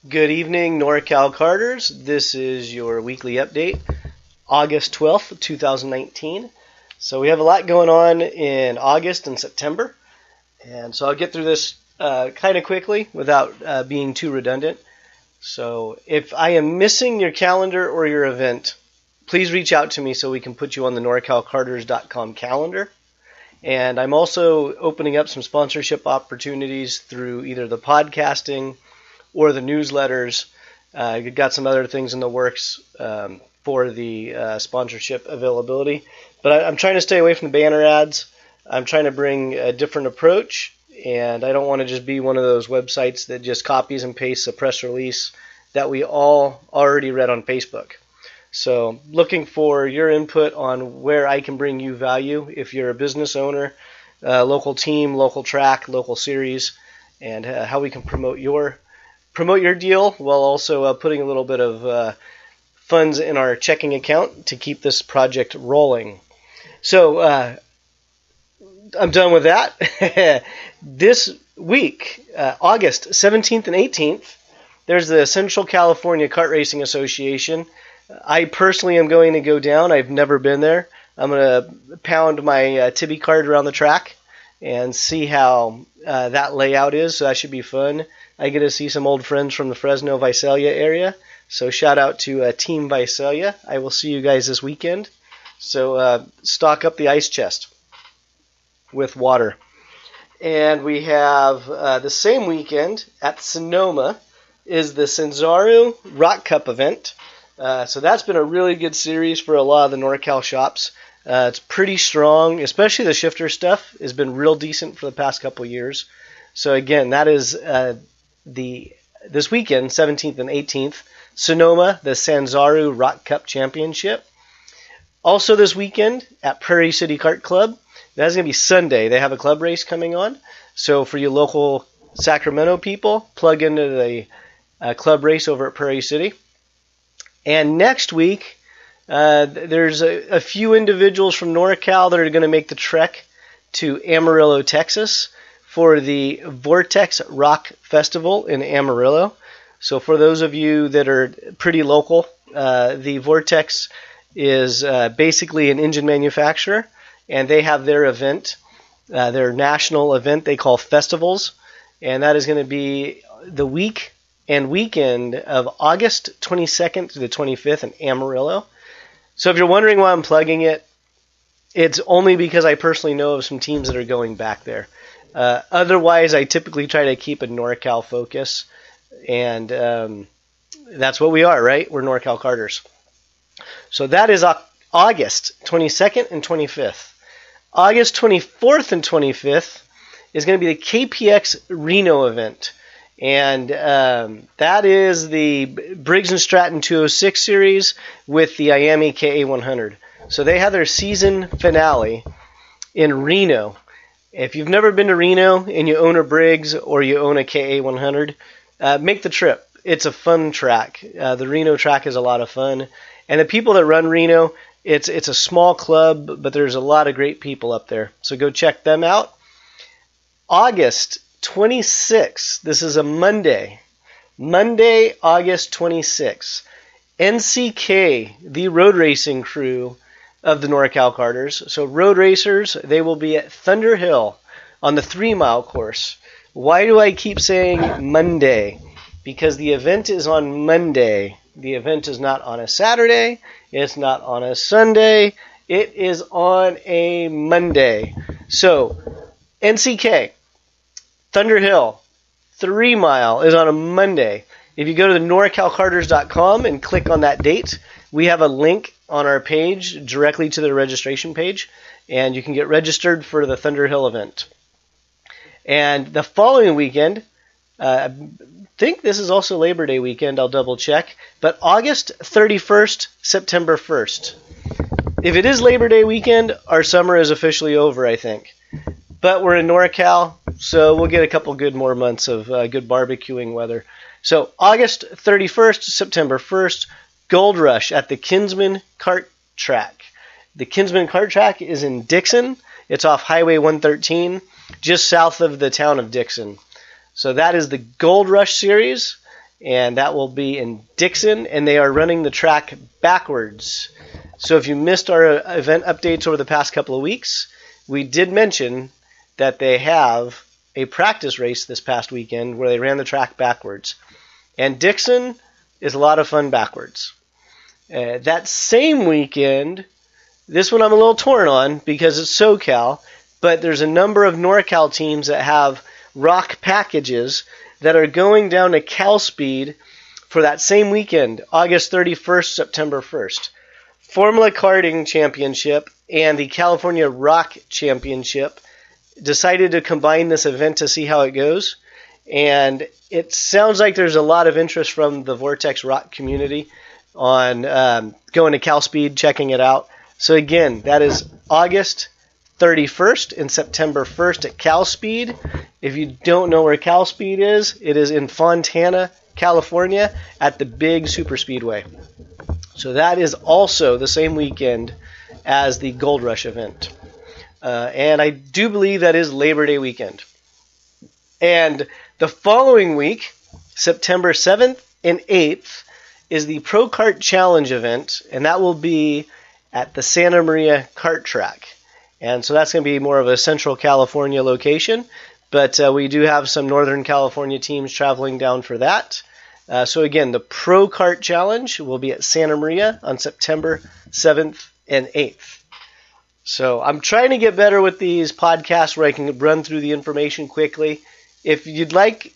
Good evening, NorCal Carters. This is your weekly update, August 12th, 2019. So we have a lot going on in August and September, and so I'll get through this kind of quickly without being too redundant. So if I am missing your calendar or your event, please reach out to me so we can put you on the NorcalKarters.com calendar. And I'm also opening up some sponsorship opportunities through either the podcasting or the newsletters. We've got some other things in the works for the sponsorship availability. But I'm trying to stay away from the banner ads. I'm trying to bring a different approach, and I don't want to just be one of those websites that just copies and pastes a press release that we all already read on Facebook. So looking for your input on where I can bring you value if you're a business owner, local team, local track, local series, and how we can promote your deal while also putting a little bit of funds in our checking account to keep this project rolling. So I'm done with that. This week, August 17th and 18th, there's the Central California Kart Racing Association. I personally am going to go down. I've never been there. I'm going to pound my Teddie card around the track and see how that layout is. So that should be fun. I get to see some old friends from the Fresno, Visalia area. So shout out to Team Visalia. I will see you guys this weekend. So stock up the ice chest with water. And we have the same weekend at Sonoma is the Sanzaru Rock Cup event. So that's been a really good series for a lot of the NorCal shops. It's pretty strong, especially the shifter stuff has been real decent for the past couple years. So again, that is this weekend, 17th and 18th, Sonoma, the Sanzaru Rock Cup Championship. Also this weekend at Prairie City Kart Club, that's going to be Sunday. They have a club race coming on. So for you local Sacramento people, plug into the club race over at Prairie City. And next week, there's a few individuals from NorCal that are going to make the trek to Amarillo, Texas for the Vortex Rock Festival in Amarillo. So for those of you that are pretty local, the Vortex is basically an engine manufacturer, and they have their event, their national event they call festivals, and that is going to be the week and weekend of August 22nd to the 25th in Amarillo. So if you're wondering why I'm plugging it, it's only because I personally know of some teams that are going back there. Otherwise, I typically try to keep a NorCal focus, and that's what we are, right? We're NorCal Carters. So that is August 22nd and 25th. August 24th and 25th is going to be the KPX Reno event. And that is the Briggs & Stratton 206 series with the IAME KA100. So they have their season finale in Reno. If you've never been to Reno and you own a Briggs or you own a KA100, make the trip. It's a fun track. The Reno track is a lot of fun. And the people that run Reno, it's a small club, but there's a lot of great people up there. So go check them out. August 26th. This is a Monday. Monday, August 26th. NCK, the road racing crew of the NorCal Carters. So road racers, they will be at Thunderhill on the 3-mile course. Why do I keep saying Monday? Because the event is on Monday. The event is not on a Saturday. It's not on a Sunday. It is on a Monday. So, NCK, Thunderhill, 3-mile is on a Monday. If you go to the NorcalKarters.com and click on that date, we have a link on our page directly to the registration page, and you can get registered for the Thunderhill event. And the following weekend, I think this is also Labor Day weekend, I'll double check, but August 31st, September 1st. If it is Labor Day weekend, our summer is officially over, I think. But we're in NorCal, so we'll get a couple good more months of good barbecuing weather. So August 31st, September 1st, Gold Rush at the Kinsmen Kart Track. The Kinsmen Kart Track is in Dixon. It's off Highway 113, just south of the town of Dixon. So that is the Gold Rush Series. and that will be in Dixon, and they are running the track backwards. So if you missed our event updates over the past couple of weeks, we did mention that they have a practice race this past weekend where they ran the track backwards. And Dixon is a lot of fun backwards. That same weekend, this one I'm a little torn on because it's SoCal, but there's a number of NorCal teams that have rock packages that are going down to Cal Speed for that same weekend, August 31st, September 1st. Formula Karting Championship and the California Rock Championship decided to combine this event to see how it goes. And it sounds like there's a lot of interest from the Vortex Rock community on going to Cal Speed, checking it out. So again, that is August 31st and September 1st at Cal Speed. If you don't know where Cal Speed is, it is in Fontana, California at the big super speedway. So that is also the same weekend as the Gold Rush event. And I do believe that is Labor Day weekend. And the following week, September 7th and 8th, is the Prokart Challenge event, and that will be at the Santa Maria Kart Track. And so that's going to be more of a Central California location, but we do have some Northern California teams traveling down for that. So again, the Prokart Challenge will be at Santa Maria on September 7th and 8th. So I'm trying to get better with these podcasts where I can run through the information quickly. If you'd like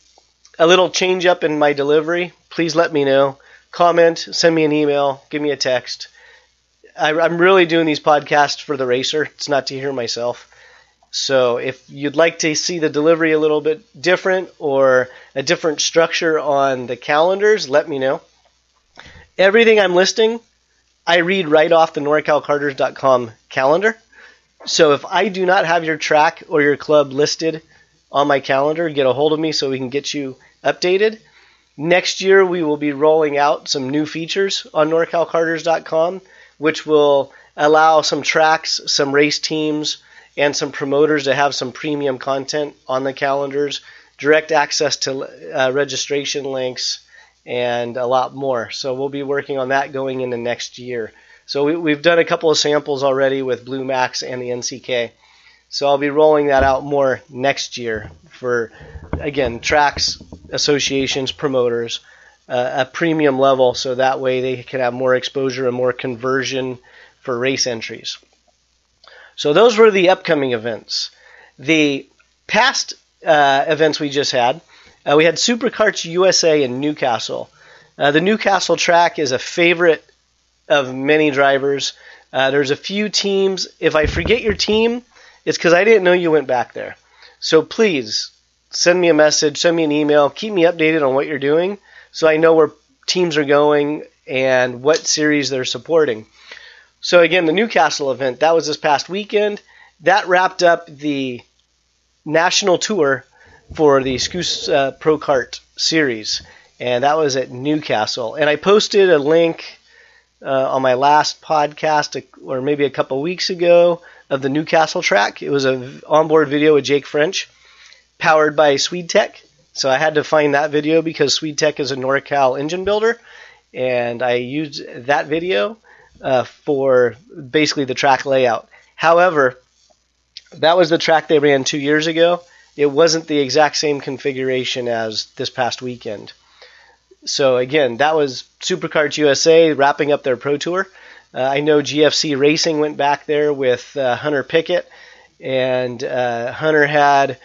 a little change up in my delivery, please let me know. Comment, send me an email, give me a text. I'm really doing these podcasts for the racer. It's not to hear myself. So if you'd like to see the delivery a little bit different or a different structure on the calendars, let me know. Everything I'm listing, I read right off the NorcalKarters.com calendar. So if I do not have your track or your club listed on my calendar, get a hold of me so we can get you updated. Next year, we will be rolling out some new features on NorcalKarters.com, which will allow some tracks, some race teams, and some promoters to have some premium content on the calendars, direct access to registration links, and a lot more. So we'll be working on that going into next year. So we've done a couple of samples already with Blue Max and the NCK. So I'll be rolling that out more next year for, again, tracks, associations, promoters, a premium level, so that way they can have more exposure and more conversion for race entries. So those were the upcoming events. The past events we just had, we had SuperKarts USA in Newcastle. The Newcastle track is a favorite of many drivers. There's a few teams. If I forget your team, it's because I didn't know you went back there. So please send me a message, send me an email, keep me updated on what you're doing so I know where teams are going and what series they're supporting. So again, the Newcastle event, that was this past weekend. That wrapped up the national tour for the Scoos Prokart series, and that was at Newcastle. And I posted a link on my last podcast, or maybe a couple weeks ago, of the Newcastle track. It was an onboard video with Jake French, powered by SwedeTech. So I had to find that video because SwedeTech is a NorCal engine builder, and I used that video for basically the track layout. However, that was the track they ran 2 years ago. It wasn't the exact same configuration as this past weekend. So again, that was SuperKarts USA wrapping up their Pro Tour. I know GFC Racing went back there with Hunter Pickett, and Hunter had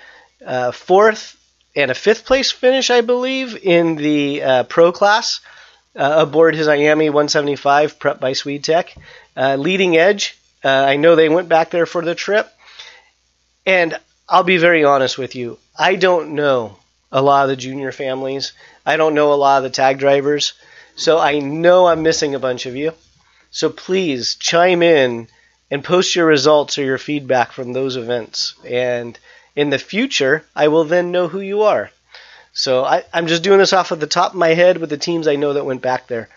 fourth and a fifth place finish, I believe, in the Pro class aboard his Miami 175 prepped by SwedeTech. Leading Edge, I know they went back there for the trip, and I'll be very honest with you. I don't know a lot of the junior families. I don't know a lot of the tag drivers, so I know I'm missing a bunch of you. So please chime in and post your results or your feedback from those events. And in the future, I will then know who you are. So I'm just doing this off of the top of my head with the teams I know that went back there.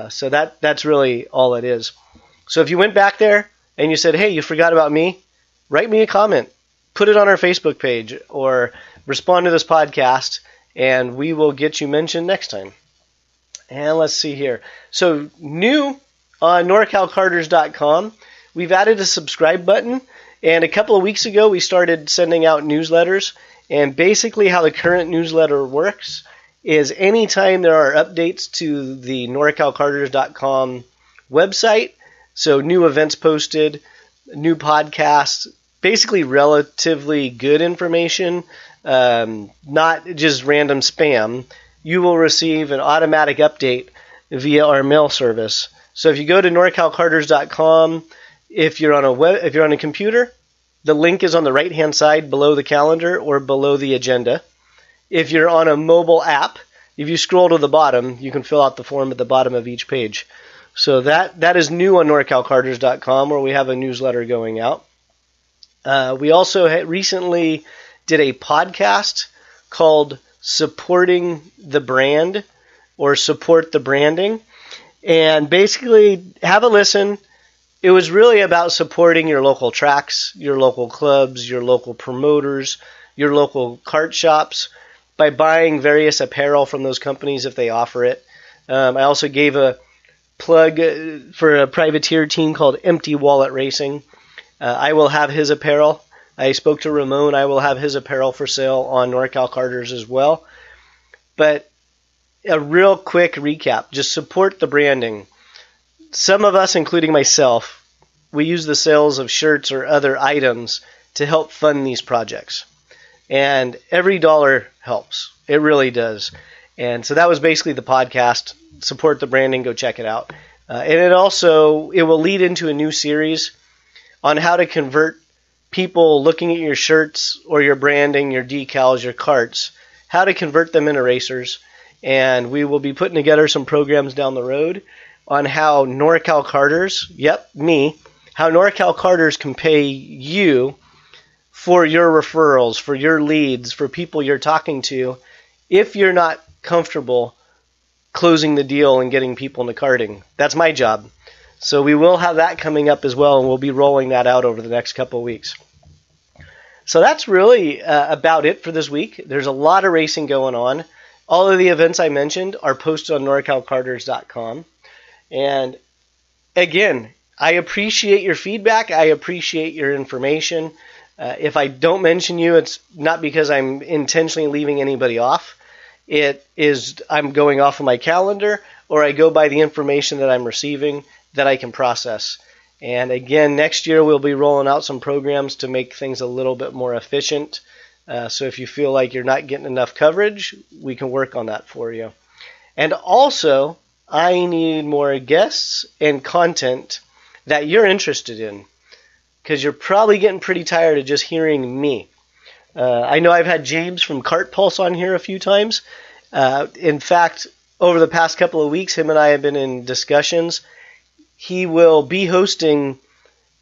So that's really all it is. So if you went back there and you said, hey, you forgot about me, write me a comment. Put it on our Facebook page or respond to this podcast, and we will get you mentioned next time. And let's see here. So new on NorcalKarters.com, we've added a subscribe button, and a couple of weeks ago we started sending out newsletters. And basically how the current newsletter works is anytime there are updates to the NorcalKarters.com website, so new events posted, new podcasts, basically relatively good information, not just random spam, you will receive an automatic update via our mail service. So if you go to NorcalKarters.com, if you're on a computer, the link is on the right-hand side below the calendar or below the agenda. If you're on a mobile app, if you scroll to the bottom, you can fill out the form at the bottom of each page. So that is new on NorcalKarters.com, where we have a newsletter going out. We also recently did a podcast called Supporting the Brand, or Support the Branding. And basically, have a listen. It was really about supporting your local tracks, your local clubs, your local promoters, your local kart shops by buying various apparel from those companies if they offer it. I also gave a plug for a privateer team called Empty Wallet Racing. I will have his apparel. I spoke to Ramon. I will have his apparel for sale on NorCal Carters as well. But a real quick recap, just support the branding. Some of us, including myself, we use the sales of shirts or other items to help fund these projects. And every dollar helps. It really does. And so that was basically the podcast. Support the branding. Go check it out. And it will lead into a new series on how to convert people looking at your shirts or your branding, your decals, your carts, how to convert them into racers. And we will be putting together some programs down the road on how NorCal Carters, how NorCal Carters can pay you for your referrals, for your leads, for people you're talking to, if you're not comfortable closing the deal and getting people into karting. That's my job. So we will have that coming up as well, and we'll be rolling that out over the next couple of weeks. So that's really about it for this week. There's a lot of racing going on. All of the events I mentioned are posted on NorcalKarters.com. And again, I appreciate your feedback. I appreciate your information. If I don't mention you, it's not because I'm intentionally leaving anybody off. It is I'm going off of my calendar, or I go by the information that I'm receiving that I can process. And again, next year we'll be rolling out some programs to make things a little bit more efficient. So if you feel like you're not getting enough coverage, we can work on that for you. And also, I need more guests and content that you're interested in, because you're probably getting pretty tired of just hearing me. I know I've had James from Kart Pulse on here a few times. In fact, over the past couple of weeks, him and I have been in discussions. He will be hosting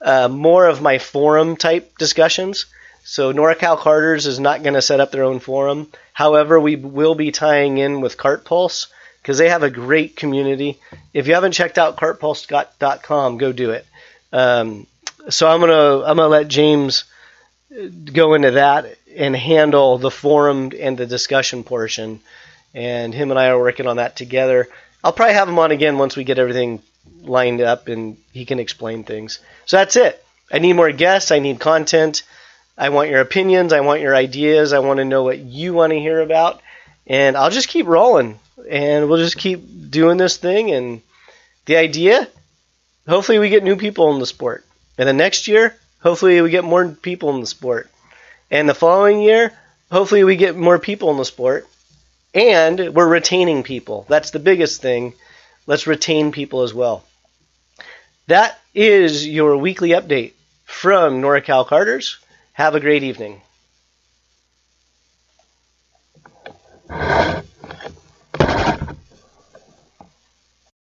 more of my forum-type discussions. So NorCal Carters is not going to set up their own forum. However, we will be tying in with Kart Pulse, because they have a great community. If you haven't checked out kartpulse.com, go do it. So I'm gonna let James go into that and handle the forum and the discussion portion. And him and I are working on that together. I'll probably have him on again once we get everything lined up and he can explain things. So that's it. I need more guests. I need content. I want your opinions. I want your ideas. I want to know what you want to hear about. And I'll just keep rolling. And we'll just keep doing this thing. And the idea, hopefully we get new people in the sport. And the next year, hopefully we get more people in the sport. And the following year, hopefully we get more people in the sport. And we're retaining people. That's the biggest thing. Let's retain people as well. That is your weekly update from NorCal Carters. Have a great evening.